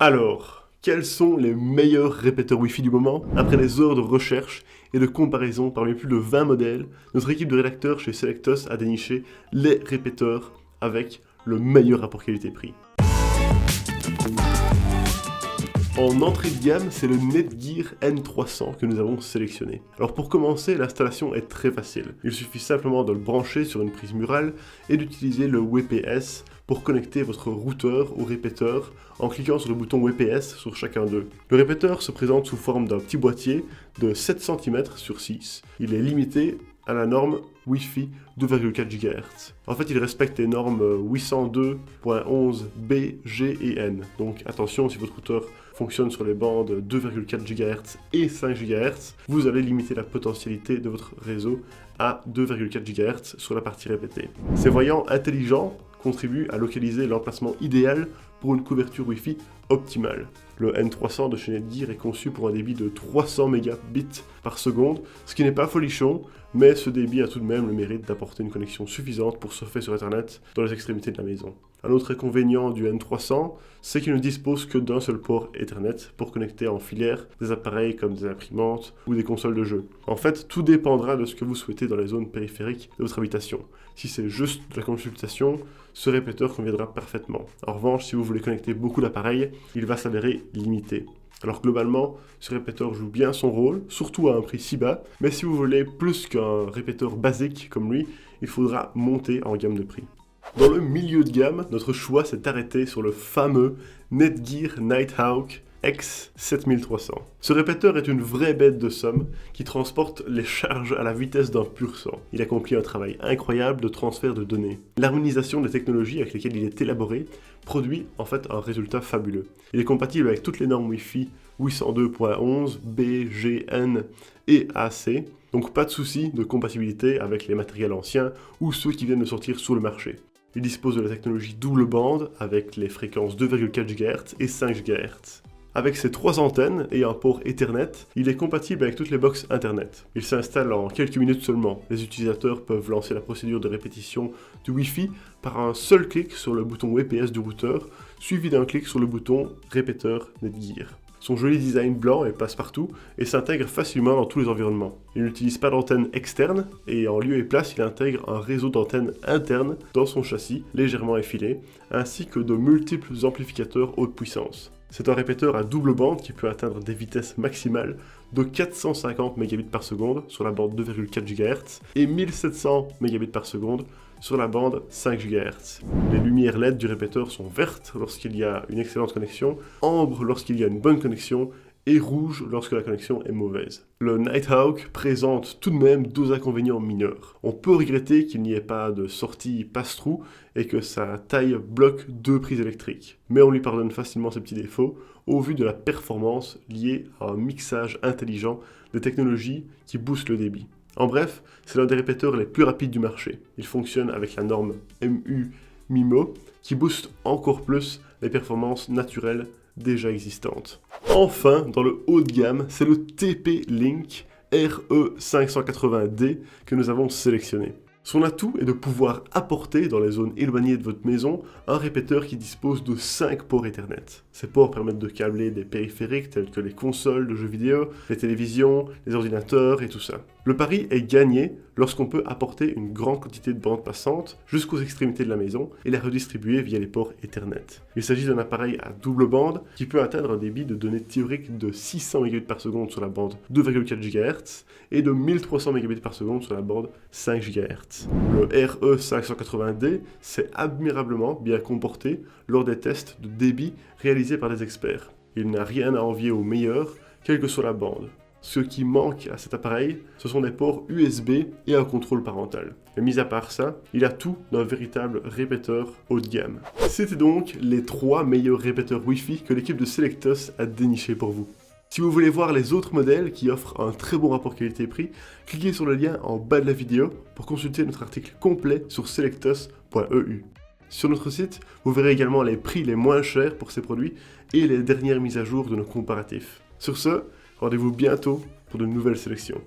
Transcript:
Alors, quels sont les meilleurs répéteurs Wi-Fi du moment? Après des heures de recherche et de comparaison parmi plus de 20 modèles, notre équipe de rédacteurs chez Selectos a déniché les répéteurs avec le meilleur rapport qualité-prix. En entrée de gamme, c'est le Netgear N300 que nous avons sélectionné. Alors pour commencer, l'installation est très facile. Il suffit simplement de le brancher sur une prise murale et d'utiliser le WPS pour connecter votre routeur au répéteur en cliquant sur le bouton WPS sur chacun d'eux. Le répéteur se présente sous forme d'un petit boîtier de 7 cm sur 6. Il est limité à la norme Wi-Fi 2,4 GHz. En fait, il respecte les normes 802.11b, G et N. Donc attention, si votre routeur fonctionne sur les bandes 2,4 GHz et 5 GHz, vous allez limiter la potentialité de votre réseau à 2,4 GHz sur la partie répétée. Ces voyants intelligents contribuent à localiser l'emplacement idéal pour une couverture Wi-Fi optimale. Le N300 de chez Netgear est conçu pour un débit de 300 mégabits par seconde, ce qui n'est pas folichon, mais ce débit a tout de même le mérite d'apporter une connexion suffisante pour surfer sur Internet dans les extrémités de la maison. Un autre inconvénient du N300, c'est qu'il ne dispose que d'un seul port Ethernet pour connecter en filaire des appareils comme des imprimantes ou des consoles de jeux. En fait, tout dépendra de ce que vous souhaitez dans les zones périphériques de votre habitation. Si c'est juste de la consultation, ce répéteur conviendra parfaitement. En revanche, si vous voulez connecter beaucoup d'appareils, il va s'avérer limité. Alors globalement, ce répéteur joue bien son rôle, surtout à un prix si bas, mais si vous voulez plus qu'un répéteur basique comme lui, il faudra monter en gamme de prix. Dans le milieu de gamme, notre choix s'est arrêté sur le fameux Netgear Nighthawk X7300. Ce répéteur est une vraie bête de somme qui transporte les charges à la vitesse d'un pur sang. Il accomplit un travail incroyable de transfert de données. L'harmonisation des technologies avec lesquelles il est élaboré produit en fait un résultat fabuleux. Il est compatible avec toutes les normes Wi-Fi 802.11, B, G, N et AC, donc pas de souci de compatibilité avec les matériels anciens ou ceux qui viennent de sortir sur le marché. Il dispose de la technologie double bande avec les fréquences 2,4 GHz et 5 GHz. Avec ses 3 antennes et un port Ethernet, il est compatible avec toutes les box Internet. Il s'installe en quelques minutes seulement. Les utilisateurs peuvent lancer la procédure de répétition du Wi-Fi par un seul clic sur le bouton WPS du routeur, suivi d'un clic sur le bouton répéteur Netgear. Son joli design blanc et passe-partout et s'intègre facilement dans tous les environnements. Il n'utilise pas d'antenne externe et en lieu et place, il intègre un réseau d'antennes internes dans son châssis, légèrement effilé, ainsi que de multiples amplificateurs haute puissance. C'est un répéteur à double bande qui peut atteindre des vitesses maximales de 450 Mbps sur la bande 2,4 GHz et 1700 Mbps sur la bande 5 GHz. Les lumières LED du répéteur sont vertes lorsqu'il y a une excellente connexion, ambre lorsqu'il y a une bonne connexion et rouge lorsque la connexion est mauvaise. Le Nighthawk présente tout de même 2 inconvénients mineurs. On peut regretter qu'il n'y ait pas de sortie passe-trou et que sa taille bloque 2 prises électriques. Mais on lui pardonne facilement ces petits défauts au vu de la performance liée à un mixage intelligent des technologies qui boostent le débit. En bref, c'est l'un des répéteurs les plus rapides du marché. Il fonctionne avec la norme MU-MIMO qui booste encore plus les performances naturelles déjà existantes. Enfin, dans le haut de gamme, c'est le TP-Link RE580D que nous avons sélectionné. Son atout est de pouvoir apporter dans les zones éloignées de votre maison un répéteur qui dispose de 5 ports Ethernet. Ces ports permettent de câbler des périphériques tels que les consoles de jeux vidéo, les télévisions, les ordinateurs et tout ça. Le pari est gagné lorsqu'on peut apporter une grande quantité de bande passante jusqu'aux extrémités de la maison et la redistribuer via les ports Ethernet. Il s'agit d'un appareil à double bande qui peut atteindre un débit de données théoriques de 600 Mbps sur la bande 2,4 GHz et de 1300 Mbps sur la bande 5 GHz. Le RE580D s'est admirablement bien comporté lors des tests de débit réalisés par des experts. Il n'a rien à envier au meilleur, quelle que soit la bande. Ce qui manque à cet appareil, ce sont des ports USB et un contrôle parental. Mais mis à part ça, il a tout d'un véritable répéteur haut de gamme. C'était donc les 3 meilleurs répéteurs Wi-Fi que l'équipe de Selectos a déniché pour vous. Si vous voulez voir les autres modèles qui offrent un très bon rapport qualité-prix, cliquez sur le lien en bas de la vidéo pour consulter notre article complet sur selectos.eu. Sur notre site, vous verrez également les prix les moins chers pour ces produits et les dernières mises à jour de nos comparatifs. Sur ce, rendez-vous bientôt pour de nouvelles sélections.